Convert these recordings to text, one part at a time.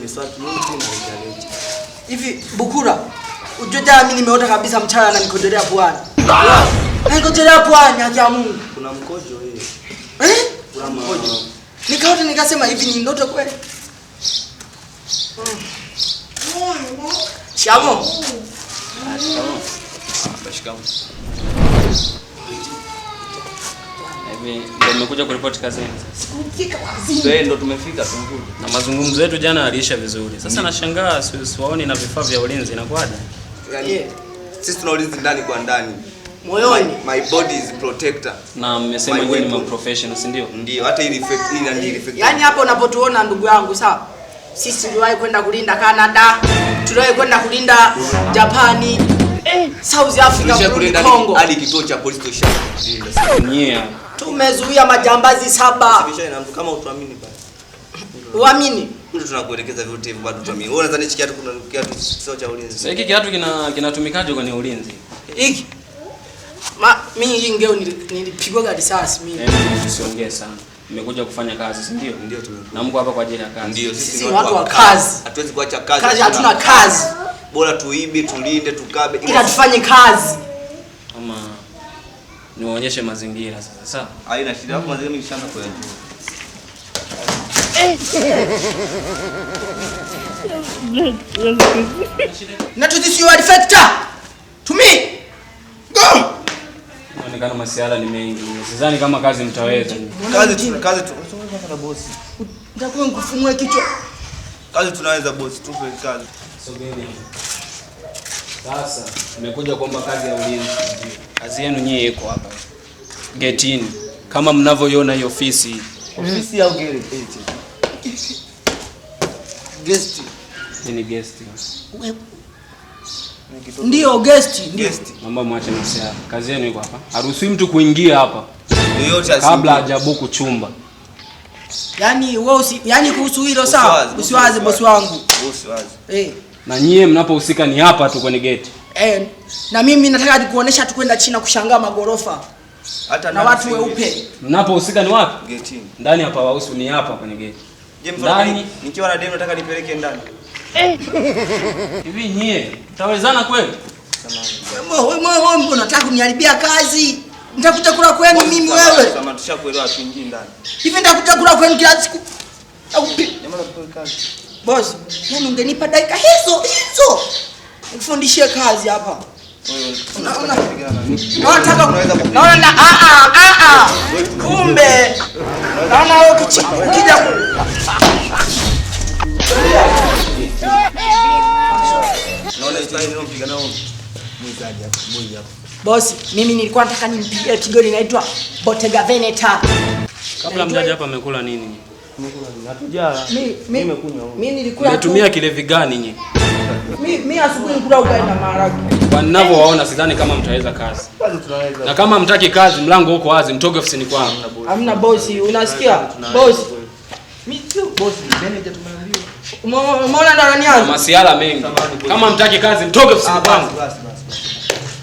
miswaki mingi na rejaleti. Hivi Bukura, unajua mimi nimeota kabisa mchana na nikodolea pwani. Nikodolea pwani acha Mungu. Kuna mkojo wewe. Kuna mkojo. Nikaota nikasema hivi ni ndoto kweli? Shikamoo. Shikamoo. Ndio nimekuja kuripoti kazini sasa. Ndio tumefika tumekuja. Na mazungumzo yetu jana aliisha vizuri. Sasa nashangaa siwaoni na vifaa vya ulinzi inakuaje? Yaani sisi tuna ulinzi ndani kwa ndani. Moyoni. My body is protector. Na mmesema nyinyi ni professional, si ndio? Ndio, hata hii effect hii na hii effect. Yaani hapo unapotuona ndugu yangu sawa? Sisi tuliwahi kwenda kulinda Canada, tuliwahi kwenda kulinda Japani, South Africa, Congo. Hadi kituo cha polisi Nyie tumezuia majambazi 7. Sibisha na mtu kama utuamini basi. Uamini? Ndio tunakuelekeza vyote hivyo bado tuamini. Wewe unadhani hiki kiatu kuna kiatu sio cha ulinzi? Sasa hiki kiatu kinatumikaje kwenye ulinzi? Hiki. Mimi hii ngeo nilipigwa risasi mimi. Usiongee sana. Nimekuja kufanya kazi, si ndio? Ndio tumekuja. Na Mungu hapa kwa ajili ya kazi. Ndio sisi ni watu wa kazi. Hatuwezi kuacha kazi. Kazi hatuna kazi. Bora tuibe, tulinde, tukabe ila tufanye kazi. Ama niwaonyeshe mazingira sasa. Sawa? Haina shida. Hapo mazingira mimi nishaanza kuyajua. Na tudisi wa defector. To me. Go. Inaonekana masiala ni mengi. Sidhani kama kazi mtaweza. Kazi tunaweza na boss. Nitakuwa nikufumue kichwa. Kazi tunaweza boss, tupe kazi. Sogeni. Sasa nimekuja kuomba kazi ya ulinzi. Kazi yenu nyie iko hapa. Getini. Kama mnavyoiona hii ofisi. Ofisi au garage? Guest. Ni guest. Ndio guest, ndio. Naomba mwache msiara. Kazi yenu iko hapa. Haruhusiwi mtu kuingia hapa. Yoyote kabla hajabuku chumba. Yaani wewe kuhusu hilo sawa? Usiwaze bosi wangu. Usiwaze. Na nyie mnapohusika ni hapa tu kwenye gate. Na mimi nataka nikuonesha tu kwenda China kushangaa magorofa. Hata na watu weupe. Mnapohusika ni wapi? Gate. Ndani hapa wahusu ni hapa kwenye gate. Je, ndani nikiwa na demo nataka nipeleke ndani. Hivi nyie mtawezana kweli? Wewe mbona unataka kuniharibia kazi? Nitakuja kula kwenu mimi wewe. Kama tushakuelewa tuingie ndani. Hivi nitakuja kula kwenu kila siku. Jamaa tupe kazi. Boss, nani ungenipa dakika hizo? Nikufundishie kazi hapa. Naona kumbe. Naona wewe ukija boss, mimi nilikuwa nataka nimpigie kigoli inaitwa Bottega Veneta. Kabla mjaja hapa amekula nini? Hatujala. Mimi nilikula. Umetumia kilevi gani nyinyi? Mimi asubuhi nilikula ugali na maharagwe. Kwa ninavyowaona sidhani kama mtaweza kazi. Tunaweza. Na kama mtaki kazi mlango uko wazi, mtoke ofisini kwangu. Hamna boss, unasikia? Boss. Mimi tu boss, manager tumeambiwa. Umeona ndo ananianza? Masiala mengi. Kama mtaki kazi mtoke ofisini kwangu.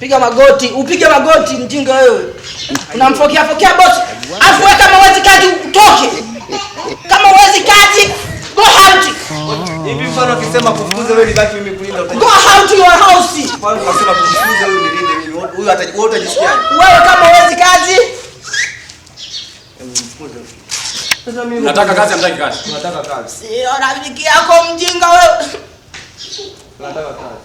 Piga magoti, upige magoti mjinga wewe. Unamfokea boss. Afu wewe kama huwezi kazi utoke. Kama huwezi kazi, go out. Hivi mfano akisema kufukuza wewe nibaki mimi kulinda go out your house. Mfano akisema kufukuza wewe nilinde mimi. Huyu atajisikia. Wewe kama huwezi kazi. Nataka kazi amtaki kazi. Tunataka kazi. Sio rafiki yako mjinga wewe. Tunataka kazi.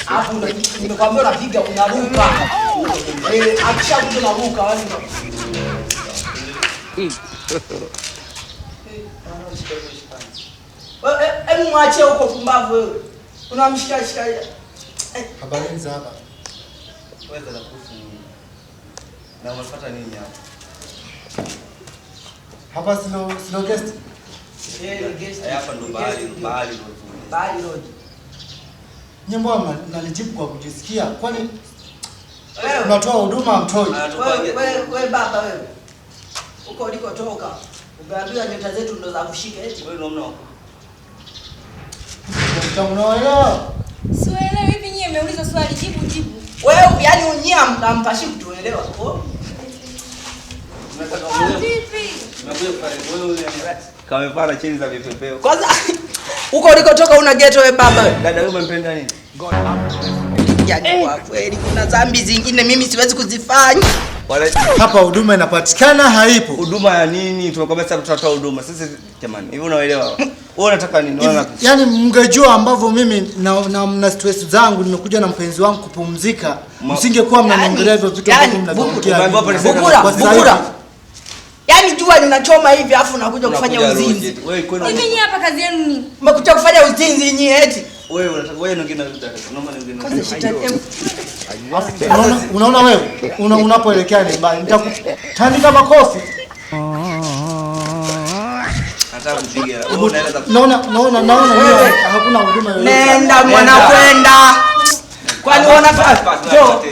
Hapo nimekwambia unapiga unaruka. Akishakuja unaruka yani. Hebu mwache huko pumbavu wewe. Unamshika. Habari za hapa. Wewe za kuhusu nini? Na unafuata nini hapa? Hapa silo guest. Guest. Hapa ndo bahari road. Nyimbo nalijibu kwa kujisikia. Kwani unatoa huduma mtoi? Wewe baba wewe. Huko ulikotoka. Umeambiwa nyota zetu ndo za kushika eti. Wewe unaona? Unaelewa? nimeuliza swali, jibu. Wewe yani unyia mtampashi kutuelewa. Vipi? Kamepara chini za vipepeo. Kwanza huko ulikotoka una ghetto wewe baba. Dada wewe umempenda nini? Yaani kwa kweli kuna dhambi zingine mimi siwezi kuzifanya. Hapa huduma inapatikana haipo. Huduma ya nini? Tumekwambia sasa tutatoa huduma. Sisi jamani, hivi unaelewa? Wewe unataka nini? Yaani mngejua ambavyo mimi na stress zangu nimekuja na mpenzi wangu kupumzika. Msingekuwa mnaniongelea hivyo vitu ambavyo mnaviongea. Bukura. Yaani jua linachoma hivi afu unakuja kufanya uzinzi. Hivi nyinyi hapa kazi yenu nini? Mmekuja kufanya uzinzi nyinyi eti. Wewe unataka wewe nyingine unataka. Unaona wewe unapoelekea nyumbani nitakutandika makofi. Nataka kupiga. Naona wewe hakuna huduma yoyote. Nenda mwana kwenda. Kwani unaona jo?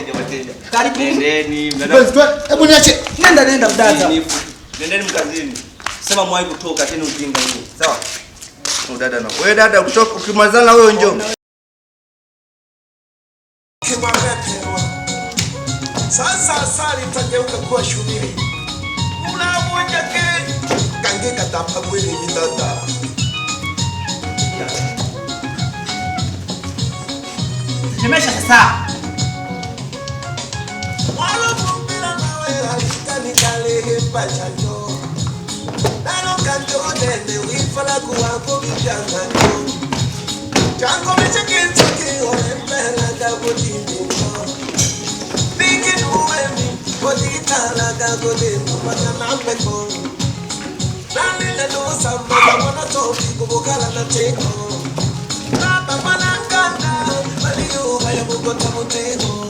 Karibu. Nendeni. Hebu niache. Nenda dada. Nendeni mkazini. Sema mwai kutoka tena ujinga huo. Sawa? Dada na. Wewe dada kutoka ukimalizana wewe njoo. Sasa asali itageuka kuwa shubiri. Unamoja ke kange katapa kweli mitata. Nimesha sasa. Wala kumbila nawe alikani kalehe pachacho. Nano kanjo nene wifala kuwako vijangano. Chango mechekichuki orembela kabutini. Potitala gago de no magana peko. Nani le no samba mwana topi kubokala na teko. Na bana kanda baliyo baya bugota mutego.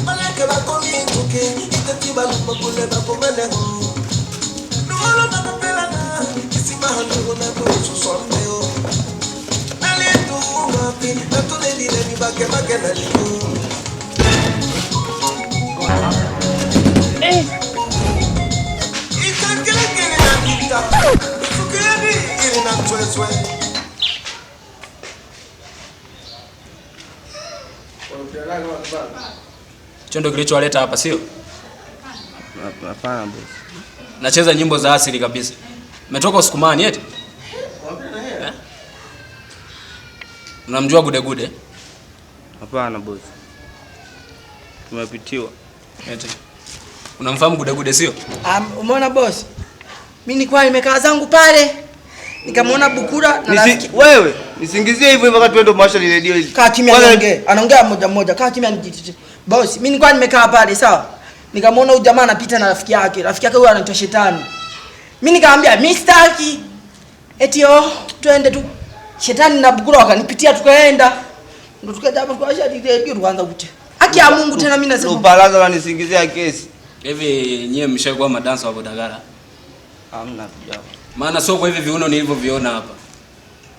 Balake bakomi tuke itatiba lupakule bakomene ho. Nuolo bakapela na kisima handu na kusu sondeo. Nali tu ngapi na tulele ni bake na liyo. Chondo kilichowaleta hapa sio? Hapana boss. Nacheza nyimbo za asili kabisa. Umetoka Usukumani eti? Unamjua Gude? Hapana boss. Tumepitiwa. Eti. Unamfahamu Gude sio? Umeona boss? Mimi nilikuwa nimekaa zangu pale. Nikamwona Bukura na rafiki. Wewe, nisingizie hivyo wakati twende Masha radio hizi. Kaa kimya niongee. Anaongea mmoja. Kaa kimya nijitete. Boss, mimi nilikuwa nimekaa pale, sawa? Nikamwona huyu jamaa anapita na rafiki yake. Rafiki yake huyo anaitwa Shetani. Mimi nikamwambia, "Mimi sitaki." Eti twende tu. Shetani na Bukura wakanipitia tukaenda. Ndio tukaja hapa kwa radio tukaanza kute. Haki ya Mungu tena mimi nasema. Baraza wanisingizia kesi. Hivi nyewe mshaikuwa madansa wa Bodagara? Hamna kujao. Maana sio kwa hivi viuno nilivyoviona hapa.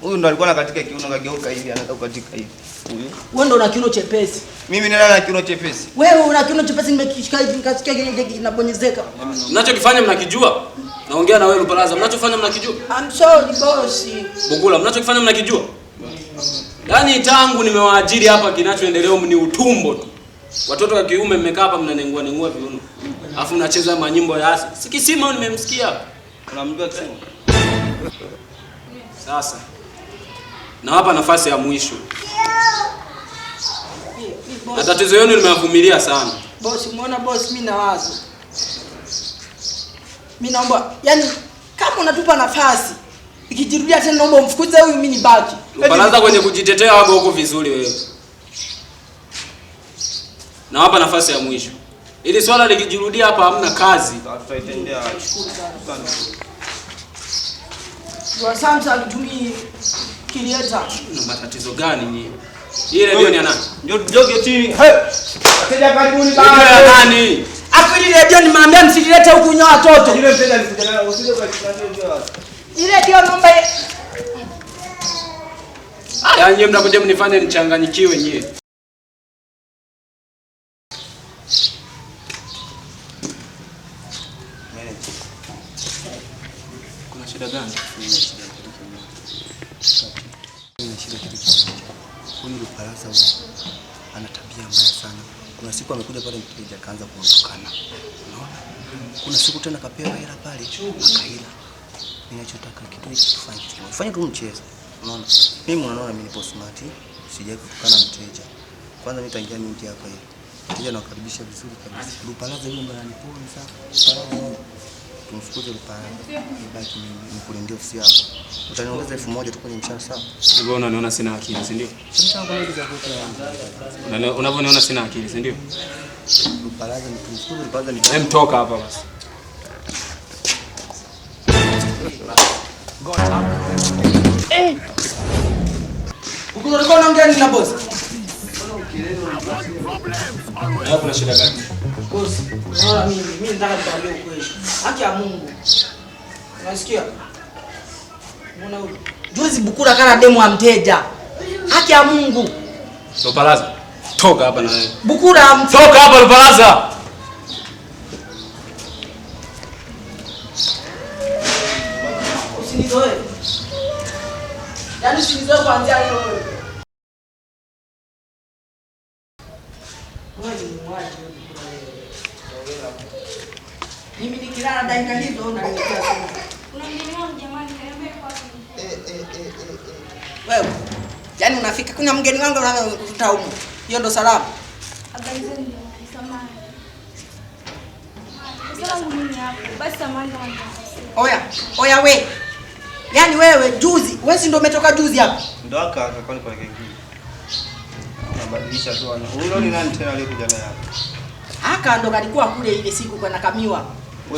Huyu ndo alikuwa anakatika kiuno kageuka hivi anataka kukatika hivi. Huyu. Wewe ndo una kiuno chepesi. Mimi nilala na kiuno chepesi. Wewe una kiuno chepesi nimekishika hivi nikasikia kinabonyezeka. Mnachokifanya mnakijua? Naongea na wewe Lupalaza, mnachofanya mnakijua? I'm sorry boss. Bugula, mnachokifanya mnakijua? Yaani tangu nimewaajiri hapa kinachoendelea ni utumbo tu. Watoto wa kiume mmekaa hapa mnanengua viuno. Alafu mnacheza manyimbo ya asili. Sikisima nimemsikia. Unamjua tena? Sasa nawapa nafasi ya mwisho. Na tatizo yenu nimewavumilia sana. Boss, umeona boss, mimi na wazo. Mimi naomba, yani kama unatupa nafasi, ikijirudia tena naomba umfukuze huyu mimi nibaki. Lupalaza kwenye kujitetea wako huko vizuri wewe. Nawapa nafasi ya mwisho. Ili swala likijirudia hapa hamna kazi. Tutaitendea. Kwa Samsa alitumii kilieta. Una matatizo gani nyinyi? Hii radio ni ya nani? Njoo chini. Hey! Ateja karibuni bana. Radio ya nani? Afili radio nimeambia msilete huku nyoa watoto. Yule mteja alikuja nayo usije kwa radio. Ile ndio naomba yaani nyinyi mnakuja mnifanye nichanganyikiwe nyinyi. Kuna shida gani? Huyu Lupalasa ana tabia mbaya sana. Kuna siku amekuja pale mteja akaanza kuondokana. Unaona? Kuna siku tena kapewa hela pale, akaila. Ninachotaka kitu hiki tufanye. Fanya tu mchezo. Unaona? Mimi unaona mimi nipo smart. Sijai kutukana mteja. Kwanza mimi tangia ningi hapa hivi. Mteja nakaribisha vizuri kabisa. Lupalasa yule mbona aniponi sana. Tumfukuze Lupalasa. Nibaki mimi nikulindia ofisi yako. Utaniongeza 1000 tu kwenye mshahara sawa? Wewe unaniona sina akili, si ndio? Unavyoniona sina akili, si ndio? Lupalasa nitumfukuze Lupalasa ni Toka hapa basi. Uko unaongea nini na boss? Hapo na shida gani? Boss, unaona mimi nataka nikwambie ukweli. Haki ya Mungu. Unasikia? Unaona huyu? Juzi Bukura kana demu wa mteja. Haki ya Mungu. Lupalasa, toka hapa na wewe. Bukura Toka hapa Lupalasa. Usinizoe. Yaani usinizoe kuanzia leo wewe. Mimi nikilala dakika hizo unaniletea simu. Kuna mgeni wangu jamani, kaniambia kwa Wewe. Yaani unafika kuna mgeni wangu unakuta huko. Hiyo ndo salamu. habari zenu samahani. Salamu mimi hapo. Basi samahani kama Oya, oya we. Yaani wewe juzi, wewe si ndo umetoka juzi hapa? ndo akaanza kwani kwa kingine. Anabadilisha tu ana. Huyo ni nani tena aliyekuja naye hapa? Aka ndo kalikuwa kule ile siku kwa nakamiwa.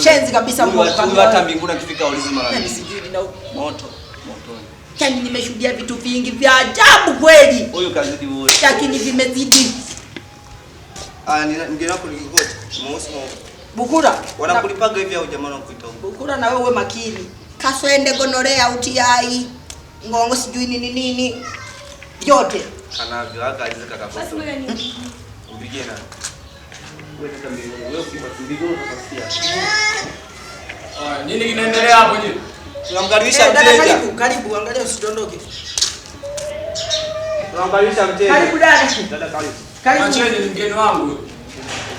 Shenzi kabisa Mungu hata mbinguni akifika ulizi mara. Yaani sijui na Moto. yaani nimeshuhudia vitu vingi vya ajabu kweli. Huyo kazidi wote. Lakini vimezidi. Ni mgeni wako ni Kigogo. Mweusi Bukura. Wanakulipaga hivi au jamaa wanakuita huko? Bukura na wewe makini. Kaswende gonorea UTI. Ngongo sijui nini. Yote. Kanavyo aka alizeka kabisa. basi ngoja ni Ubige na. Wewe sasa wewe ukipatuliwa utasikia. Nini kinaendelea hapo nyinyi? Tunamkaribisha mteja. Karibu, angalia usidondoke. Tunamkaribisha mteja. Karibu dada. Dada karibu. Karibu. Acheni ni mgeni wangu.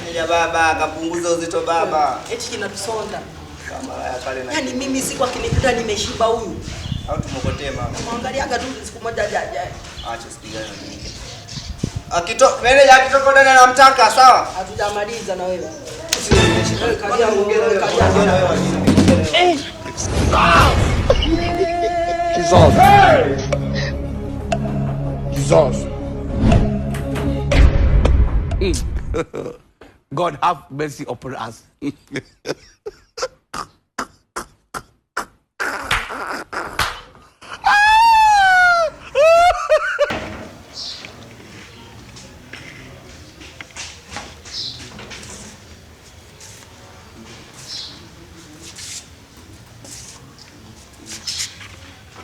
Mteja baba, akapunguza uzito baba. Eti kinatusonda. Kama ya pale na. Yaani mimi siku akinikuta nimeshiba huyu. Au tumokotee mama. Muangaliaga tu siku moja jajaye. Acha sikizana na mimi. Meneja akitoka ndani anamtaka sawa? Hatujamaliza na wewe. Kaja ongea wewe. Jesus. God have mercy upon us.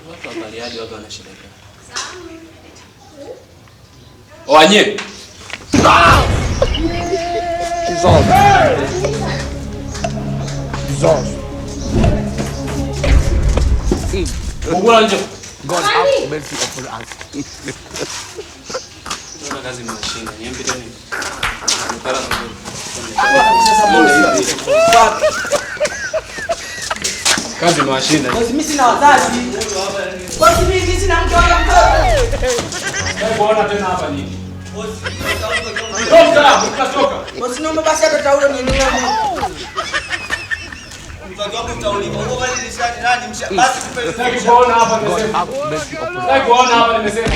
Watu wa Bariadi waga wana shida gani? Wanye. Jesus. Jesus. Bukura nje. God have mercy upon us. Tuna kazi mashine. Niambi tena. Mtara nzuri. Kazi mashine. Bosi mimi sina wazazi. Bosi mimi sina mke wala mtoto. Kuona tena hapa nini? Toka. Bosi naomba basi hata taulo ninunue. Mtoto wako utaulipa. Wewe bali nishani nani basi tupe. Sitaki kuona hapa nimesema. Have mercy upon us. Sitaki kuona hapa nimesema.